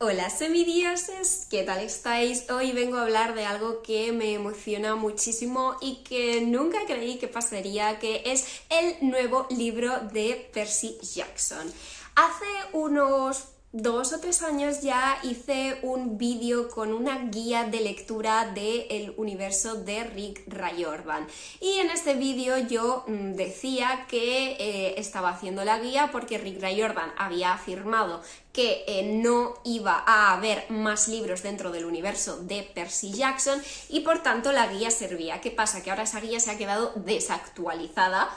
Hola semidioses, ¿qué tal estáis? Hoy vengo a hablar de algo que me emociona muchísimo y que nunca creí que pasaría, que es el nuevo libro de Percy Jackson. Hace unos 2 o 3 años ya hice un vídeo con una guía de lectura del universo de Rick Riordan y en este vídeo yo decía que estaba haciendo la guía porque Rick Riordan había afirmado que no iba a haber más libros dentro del universo de Percy Jackson y por tanto la guía servía. ¿Qué pasa? Que ahora esa guía se ha quedado desactualizada.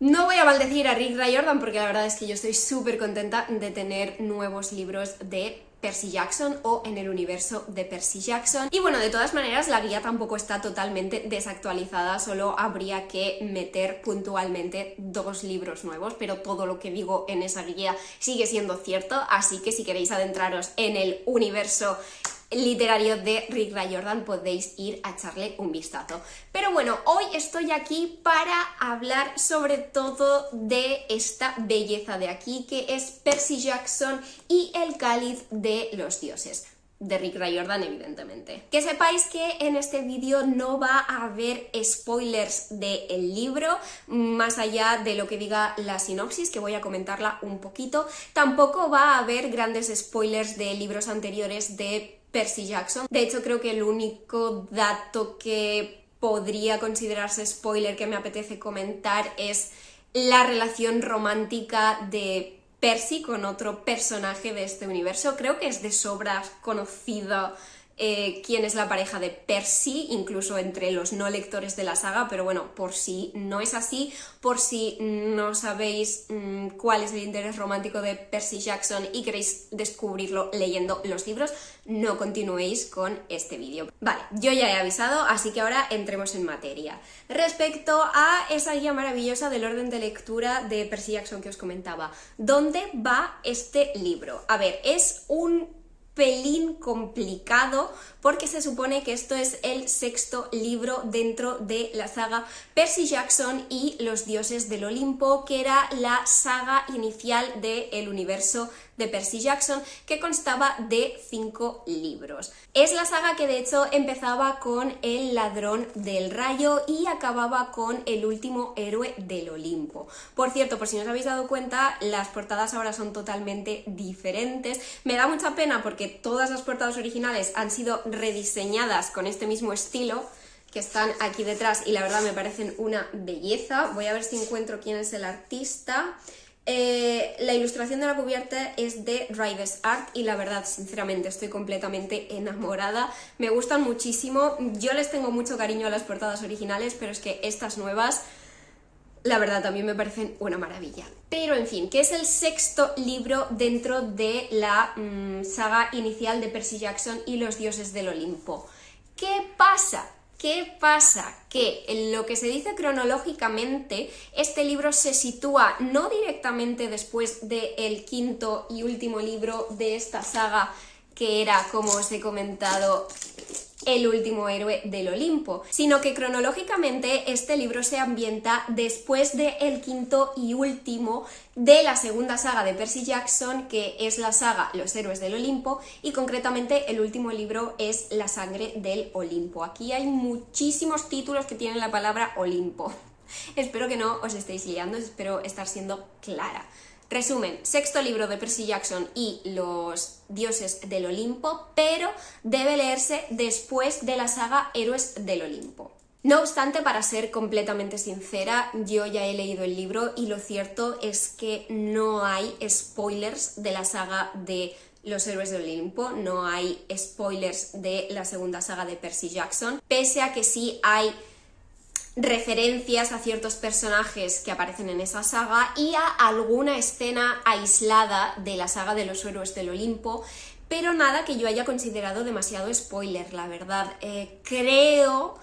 No voy a maldecir a Rick Riordan porque la verdad es que yo estoy súper contenta de tener nuevos libros de Percy Jackson o en el universo de Percy Jackson. Y bueno, de todas maneras la guía tampoco está totalmente desactualizada, solo habría que meter puntualmente 2 libros nuevos, pero todo lo que digo en esa guía sigue siendo cierto, así que si queréis adentraros en el universo literario de Rick Riordan podéis ir a echarle un vistazo. Pero bueno, hoy estoy aquí para hablar sobre todo de esta belleza de aquí, que es Percy Jackson y el Cáliz de los Dioses, de Rick Riordan, evidentemente. Que sepáis que en este vídeo no va a haber spoilers del libro, más allá de lo que diga la sinopsis, que voy a comentarla un poquito. Tampoco va a haber grandes spoilers de libros anteriores de Percy Jackson. De hecho, creo que el único dato que podría considerarse spoiler que me apetece comentar es la relación romántica de Percy con otro personaje de este universo. Creo que es de sobra conocido quién es la pareja de Percy, incluso entre los no lectores de la saga, pero bueno, por si no es así, por si no sabéis cuál es el interés romántico de Percy Jackson y queréis descubrirlo leyendo los libros, no continuéis con este vídeo. Vale, yo ya he avisado, así que ahora entremos en materia. Respecto a esa guía maravillosa del orden de lectura de Percy Jackson que os comentaba, ¿dónde va este libro? A ver, es un pelín complicado porque se supone que esto es el 6º libro dentro de la saga Percy Jackson y los Dioses del Olimpo, que era la saga inicial del universo de Percy Jackson, que constaba de 5 libros. Es la saga que de hecho empezaba con el ladrón del rayo y acababa con el último héroe del Olimpo. Por cierto, por si no os habéis dado cuenta, las portadas ahora son totalmente diferentes. Me da mucha pena porque todas las portadas originales han sido rediseñadas con este mismo estilo, que están aquí detrás y la verdad me parecen una belleza. Voy a ver si encuentro quién es el artista. La ilustración de la cubierta es de Rives Art y la verdad, sinceramente, estoy completamente enamorada. Me gustan muchísimo. Yo les tengo mucho cariño a las portadas originales, pero es que estas nuevas, la verdad, también me parecen una maravilla. Pero en fin, que es el 6º libro dentro de la saga inicial de Percy Jackson y los Dioses del Olimpo. ¿Qué pasa? ¿Qué pasa? Que en lo que se dice cronológicamente, este libro se sitúa no directamente después del 5º y último libro de esta saga, que era, como os he comentado, el último héroe del Olimpo, sino que cronológicamente este libro se ambienta después del 5º y último de la segunda saga de Percy Jackson, que es la saga Los Héroes del Olimpo, y concretamente el último libro es La Sangre del Olimpo. Aquí hay muchísimos títulos que tienen la palabra Olimpo. Espero que no os estéis liando, espero estar siendo clara. Resumen, 6º libro de Percy Jackson y los Dioses del Olimpo, pero debe leerse después de la saga Héroes del Olimpo. No obstante, para ser completamente sincera, yo ya he leído el libro y lo cierto es que no hay spoilers de la saga de los Héroes del Olimpo, no hay spoilers de la segunda saga de Percy Jackson, pese a que sí hay referencias a ciertos personajes que aparecen en esa saga y a alguna escena aislada de la saga de los Héroes del Olimpo, pero nada que yo haya considerado demasiado spoiler, la verdad. Creo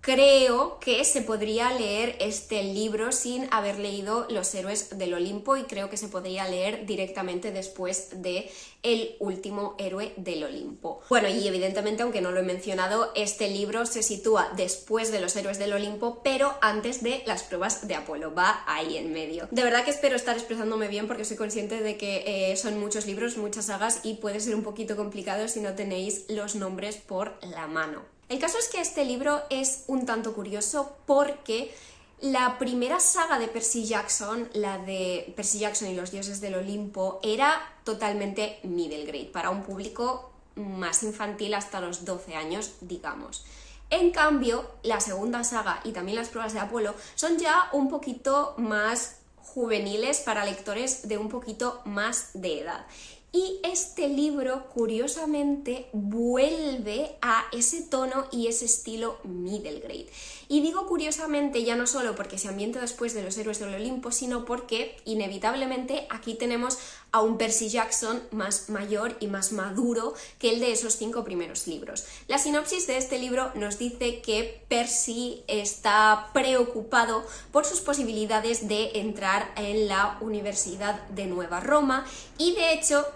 creo que se podría leer este libro sin haber leído Los héroes del Olimpo, y creo que se podría leer directamente después de El último héroe del Olimpo. Bueno, y evidentemente, aunque no lo he mencionado, este libro se sitúa después de Los héroes del Olimpo, pero antes de las pruebas de Apolo, va ahí en medio. De verdad que espero estar expresándome bien, porque soy consciente de que son muchos libros, muchas sagas, y puede ser un poquito complicado si no tenéis los nombres por la mano. El caso es que este libro es un tanto curioso porque la primera saga de Percy Jackson, la de Percy Jackson y los dioses del Olimpo, era totalmente middle grade, para un público más infantil hasta los 12 años, digamos. En cambio, la segunda saga y también las pruebas de Apolo son ya un poquito más juveniles, para lectores de un poquito más de edad. Y este libro, curiosamente, vuelve a ese tono y ese estilo middle grade. Y digo curiosamente ya no solo porque se ambienta después de Los héroes del Olimpo, sino porque inevitablemente aquí tenemos a un Percy Jackson más mayor y más maduro que el de esos 5 primeros libros. La sinopsis de este libro nos dice que Percy está preocupado por sus posibilidades de entrar en la Universidad de Nueva Roma, y de hecho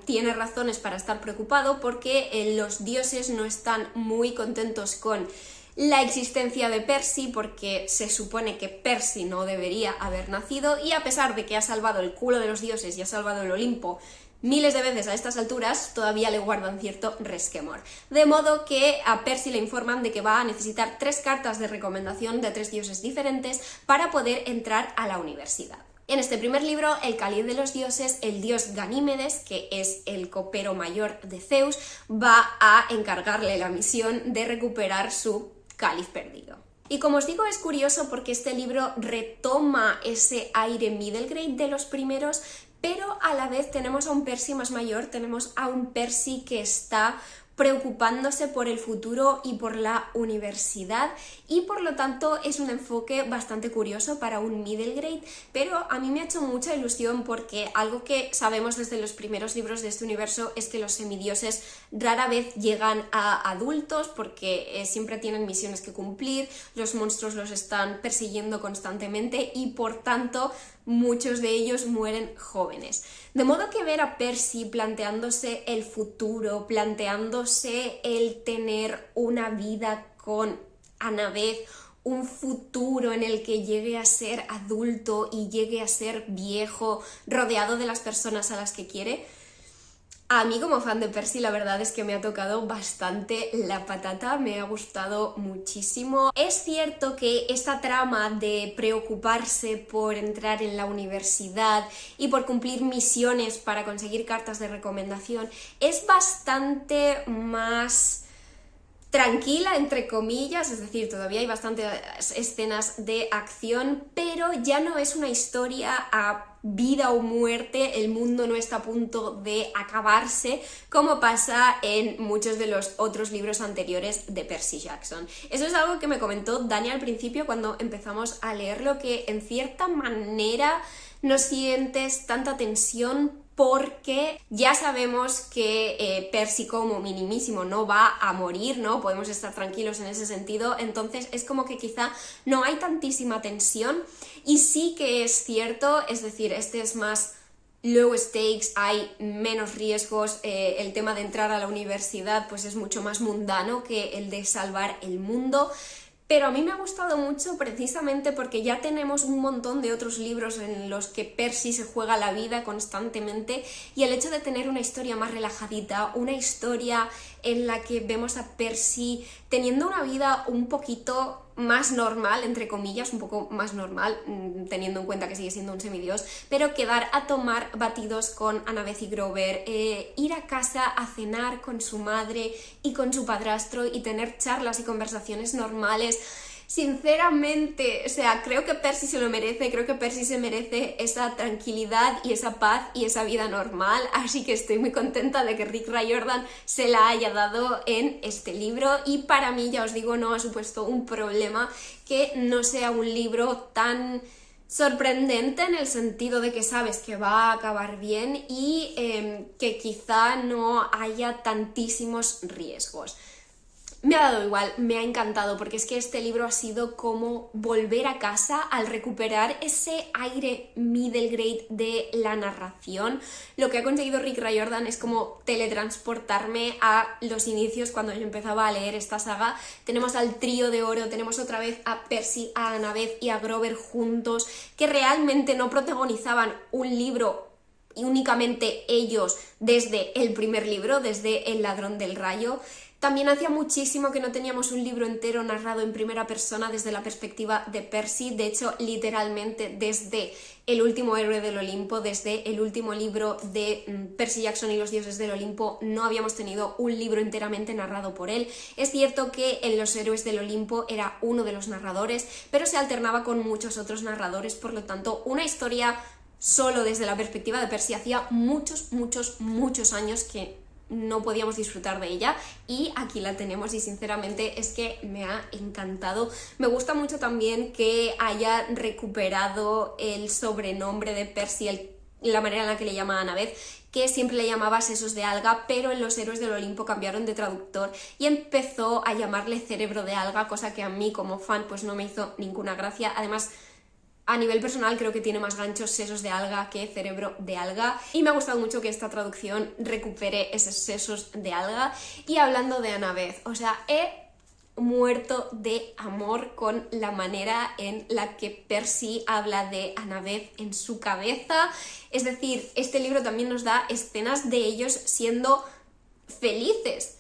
tiene razones para estar preocupado, porque los dioses no están muy contentos con la existencia de Percy, porque se supone que Percy no debería haber nacido, y a pesar de que ha salvado el culo de los dioses y ha salvado el Olimpo miles de veces a estas alturas, todavía le guardan cierto resquemor. De modo que a Percy le informan de que va a necesitar 3 cartas de recomendación de 3 dioses diferentes para poder entrar a la universidad. En este primer libro, el cáliz de los dioses, el dios Ganímedes, que es el copero mayor de Zeus, va a encargarle la misión de recuperar su cáliz perdido. Y como os digo, es curioso porque este libro retoma ese aire middle grade de los primeros, pero a la vez tenemos a un Percy más mayor, tenemos a un Percy que está preocupándose por el futuro y por la universidad, y por lo tanto es un enfoque bastante curioso para un middle grade, pero a mí me ha hecho mucha ilusión porque algo que sabemos desde los primeros libros de este universo es que los semidioses rara vez llegan a adultos, porque siempre tienen misiones que cumplir, los monstruos los están persiguiendo constantemente y por tanto muchos de ellos mueren jóvenes. De modo que ver a Percy planteándose el futuro, planteándose el tener una vida con Annabeth, un futuro en el que llegue a ser adulto y llegue a ser viejo, rodeado de las personas a las que quiere, a mí como fan de Percy la verdad es que me ha tocado bastante la patata, me ha gustado muchísimo. Es cierto que esta trama de preocuparse por entrar en la universidad y por cumplir misiones para conseguir cartas de recomendación es bastante más tranquila, entre comillas, es decir, todavía hay bastantes escenas de acción, pero ya no es una historia a vida o muerte, el mundo no está a punto de acabarse, como pasa en muchos de los otros libros anteriores de Percy Jackson. Eso es algo que me comentó Dani al principio cuando empezamos a leerlo, que en cierta manera no sientes tanta tensión porque ya sabemos que Percy como minimísimo no va a morir, ¿no? Podemos estar tranquilos en ese sentido, entonces es como que quizá no hay tantísima tensión, y sí que es cierto, es decir, este es más low stakes, hay menos riesgos, el tema de entrar a la universidad pues es mucho más mundano que el de salvar el mundo. Pero a mí me ha gustado mucho precisamente porque ya tenemos un montón de otros libros en los que Percy se juega la vida constantemente, y el hecho de tener una historia más relajadita, una historia en la que vemos a Percy teniendo una vida un poquito más normal, entre comillas, un poco más normal, teniendo en cuenta que sigue siendo un semidios, pero quedar a tomar batidos con Annabeth y Grover, ir a casa a cenar con su madre y con su padrastro y tener charlas y conversaciones normales. Sinceramente, o sea, creo que Percy se lo merece, creo que Percy se merece esa tranquilidad y esa paz y esa vida normal, así que estoy muy contenta de que Rick Riordan se la haya dado en este libro, y para mí, ya os digo, no ha supuesto un problema que no sea un libro tan sorprendente, en el sentido de que sabes que va a acabar bien y que quizá no haya tantísimos riesgos. me ha dado igual, me ha encantado, porque es que este libro ha sido como volver a casa al recuperar ese aire middle grade de la narración. Lo que ha conseguido Rick Riordan es como teletransportarme a los inicios cuando yo empezaba a leer esta saga. Tenemos al trío de oro, tenemos otra vez a Percy, a Annabeth y a Grover juntos, que realmente no protagonizaban un libro y únicamente ellos desde el primer libro, desde El ladrón del rayo. También hacía muchísimo que no teníamos un libro entero narrado en primera persona desde la perspectiva de Percy. De hecho, literalmente desde El último héroe del Olimpo, desde el último libro de Percy Jackson y los dioses del Olimpo, no habíamos tenido un libro enteramente narrado por él. Es cierto que en Los héroes del Olimpo era uno de los narradores, pero se alternaba con muchos otros narradores, por lo tanto, una historia solo desde la perspectiva de Percy hacía muchos años que no podíamos disfrutar de ella, y aquí la tenemos y sinceramente es que me ha encantado. Me gusta mucho también que haya recuperado el sobrenombre de Percy, la manera en la que le llama a Annabeth, que siempre le llamaba sesos de alga, pero en Los héroes del Olimpo cambiaron de traductor y empezó a llamarle cerebro de alga, cosa que a mí como fan pues no me hizo ninguna gracia. Además, a nivel personal creo que tiene más ganchos sesos de alga que cerebro de alga, y me ha gustado mucho que esta traducción recupere esos sesos de alga. Y hablando de Annabeth, o sea, he muerto de amor con la manera en la que Percy habla de Annabeth en su cabeza. Es decir, este libro también nos da escenas de ellos siendo felices.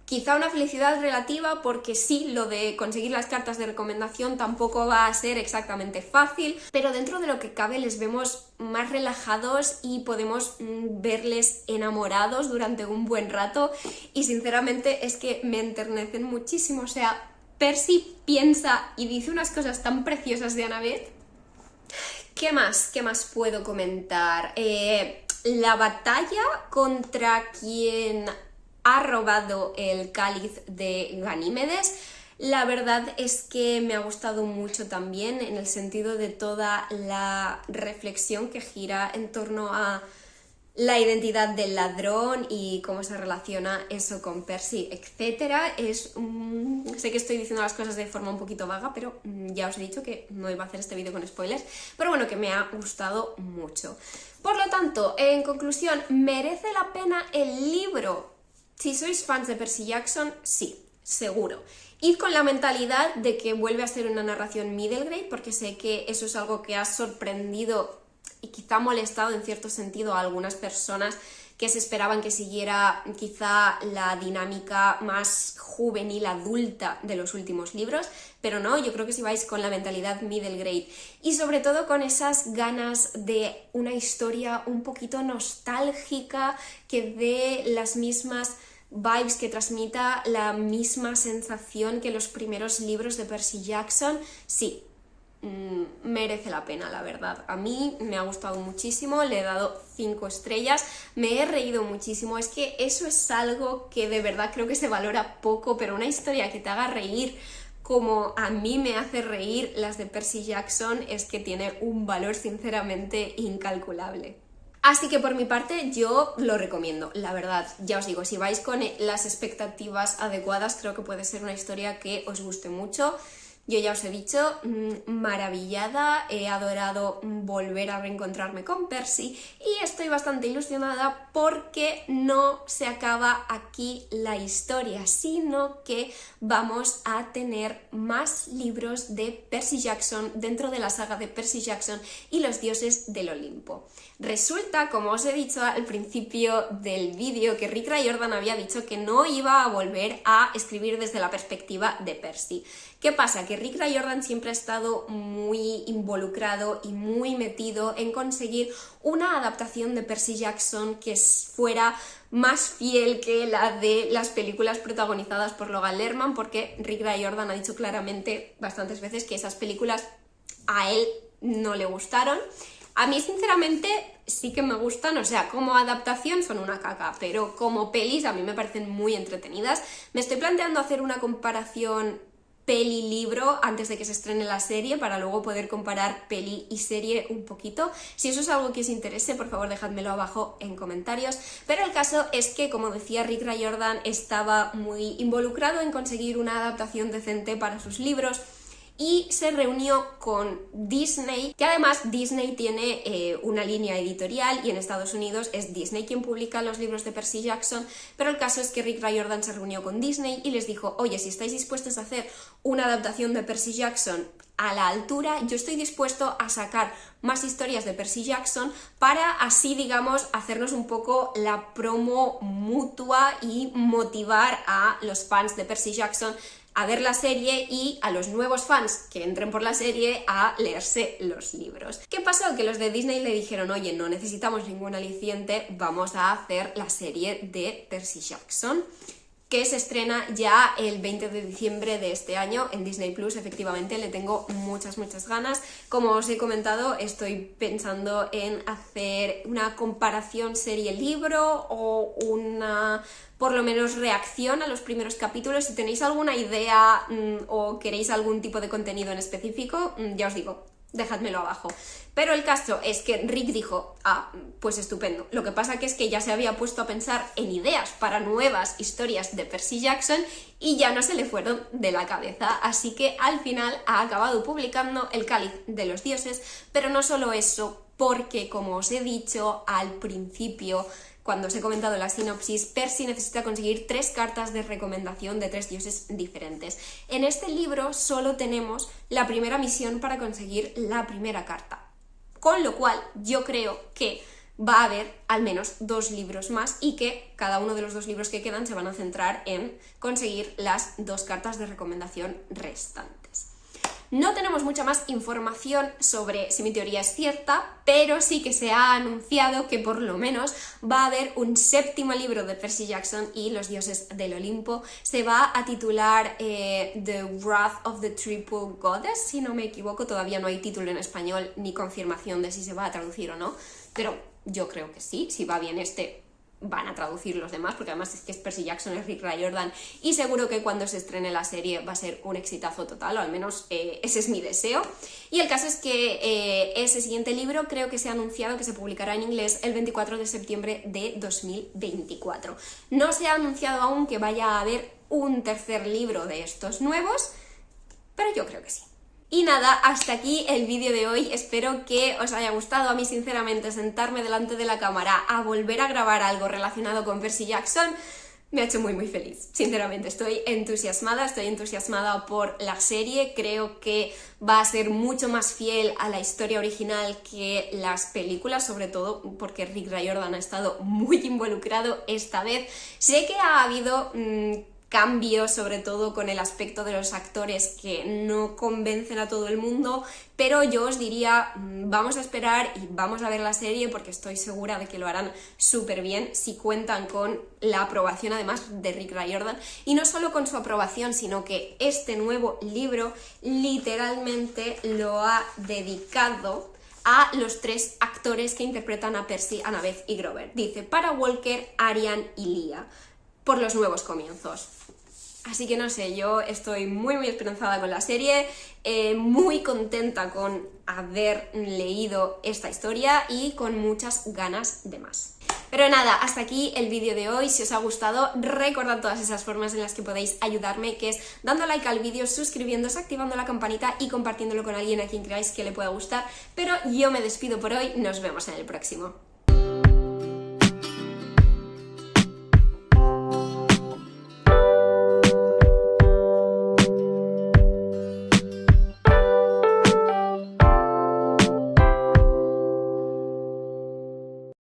Quizá una felicidad relativa, porque sí, lo de conseguir las cartas de recomendación tampoco va a ser exactamente fácil, pero dentro de lo que cabe les vemos más relajados y podemos verles enamorados durante un buen rato, y sinceramente es que me enternecen muchísimo. O sea, Percy piensa y dice unas cosas tan preciosas de Annabeth. ¿Qué más puedo comentar? La batalla contra quien ha robado el cáliz de Ganímedes, la verdad es que me ha gustado mucho también, en el sentido de toda la reflexión que gira en torno a la identidad del ladrón y cómo se relaciona eso con Percy, etc. Sé que estoy diciendo las cosas de forma un poquito vaga, pero ya os he dicho que no iba a hacer este vídeo con spoilers, pero bueno, que me ha gustado mucho. Por lo tanto, en conclusión, ¿merece la pena el libro? Si sois fans de Percy Jackson, sí, seguro. Id con la mentalidad de que vuelve a ser una narración middle grade, porque sé que eso es algo que ha sorprendido y quizá molestado en cierto sentido a algunas personas que se esperaban que siguiera quizá la dinámica más juvenil, adulta de los últimos libros, pero no, yo creo que si vais con la mentalidad middle grade y sobre todo con esas ganas de una historia un poquito nostálgica, que dé las mismas vibes, que transmita la misma sensación que los primeros libros de Percy Jackson, sí, merece la pena, la verdad. A mí me ha gustado muchísimo, le he dado 5 estrellas, me he reído muchísimo. Es que eso es algo que de verdad creo que se valora poco, pero una historia que te haga reír como a mí me hace reír las de Percy Jackson es que tiene un valor sinceramente incalculable. Así que por mi parte yo lo recomiendo, la verdad. Ya os digo, si vais con las expectativas adecuadas, creo que puede ser una historia que os guste mucho. Yo ya os he dicho, maravillada, he adorado volver a reencontrarme con Percy y estoy bastante ilusionada porque no se acaba aquí la historia, sino que vamos a tener más libros de Percy Jackson dentro de la saga de Percy Jackson y los dioses del Olimpo. Resulta, como os he dicho al principio del vídeo, que Rick Riordan había dicho que no iba a volver a escribir desde la perspectiva de Percy. ¿Qué pasa? Que Rick Riordan siempre ha estado muy involucrado y muy metido en conseguir una adaptación de Percy Jackson que fuera más fiel que la de las películas protagonizadas por Logan Lerman, porque Rick Riordan ha dicho claramente bastantes veces que esas películas a él no le gustaron. A mí, sinceramente, sí que me gustan, o sea, como adaptación son una caca, pero como pelis a mí me parecen muy entretenidas. Me estoy planteando hacer una comparación peli-libro antes de que se estrene la serie para luego poder comparar peli y serie un poquito. Si eso es algo que os interese, por favor dejádmelo abajo en comentarios. Pero el caso es que, como decía, Rick Riordan estaba muy involucrado en conseguir una adaptación decente para sus libros y se reunió con Disney, que además Disney tiene una línea editorial y en Estados Unidos es Disney quien publica los libros de Percy Jackson, pero el caso es que Rick Riordan se reunió con Disney y les dijo: oye, si estáis dispuestos a hacer una adaptación de Percy Jackson a la altura, yo estoy dispuesto a sacar más historias de Percy Jackson para así, digamos, hacernos un poco la promo mutua y motivar a los fans de Percy Jackson a ver la serie y a los nuevos fans que entren por la serie a leerse los libros. ¿Qué pasó? Que los de Disney le dijeron: oye, no necesitamos ningún aliciente, vamos a hacer la serie de Percy Jackson, que se estrena ya el 20 de diciembre de este año en Disney Plus. Efectivamente, le tengo muchas ganas. Como os he comentado, estoy pensando en hacer una comparación serie-libro o una, por lo menos, reacción a los primeros capítulos. Si tenéis alguna idea o queréis algún tipo de contenido en específico, ya os digo, dejádmelo abajo. Pero el caso es que Rick dijo: ah, pues estupendo. Lo que pasa que es que ya se había puesto a pensar en ideas para nuevas historias de Percy Jackson y ya no se le fueron de la cabeza, así que al final ha acabado publicando El Cáliz de los Dioses. Pero no solo eso, porque, como os he dicho al principio, cuando os he comentado la sinopsis, Percy necesita conseguir 3 cartas de recomendación de 3 dioses diferentes. En este libro solo tenemos la primera misión para conseguir la primera carta, con lo cual yo creo que va a haber al menos 2 libros más y que cada uno de los 2 libros que quedan se van a centrar en conseguir las 2 cartas de recomendación restantes. No tenemos mucha más información sobre si mi teoría es cierta, pero sí que se ha anunciado que por lo menos va a haber un 7º libro de Percy Jackson y los dioses del Olimpo. Se va a titular The Wrath of the Triple Goddess, si no me equivoco. Todavía no hay título en español ni confirmación de si se va a traducir o no, pero yo creo que sí. Si va bien este, van a traducir los demás, porque además es que es Percy Jackson, es Rick Riordan, y seguro que cuando se estrene la serie va a ser un exitazo total, o al menos ese es mi deseo. Y el caso es que ese siguiente libro creo que se ha anunciado que se publicará en inglés el 24 de septiembre de 2024. No se ha anunciado aún que vaya a haber un 3er libro de estos nuevos, pero yo creo que sí. Y nada, hasta aquí el vídeo de hoy. Espero que os haya gustado. A mí, sinceramente, sentarme delante de la cámara a volver a grabar algo relacionado con Percy Jackson me ha hecho muy feliz. Sinceramente, estoy entusiasmada por la serie. Creo que va a ser mucho más fiel a la historia original que las películas, sobre todo porque Rick Riordan ha estado muy involucrado esta vez. Sé que ha habido cambios, sobre todo con el aspecto de los actores, que no convencen a todo el mundo, pero yo os diría, vamos a esperar y vamos a ver la serie, porque estoy segura de que lo harán súper bien si cuentan con la aprobación además de Rick Riordan, y no solo con su aprobación, sino que este nuevo libro literalmente lo ha dedicado a los 3 actores que interpretan a Percy, Annabeth y Grover. Dice: para Walker, Arian y Leah, por los nuevos comienzos. Así que no sé, yo estoy muy esperanzada con la serie, muy contenta con haber leído esta historia y con muchas ganas de más. Pero nada, hasta aquí el vídeo de hoy. Si os ha gustado, recordad todas esas formas en las que podéis ayudarme, que es dando like al vídeo, suscribiéndose, activando la campanita y compartiéndolo con alguien a quien creáis que le pueda gustar. Pero yo me despido por hoy, nos vemos en el próximo.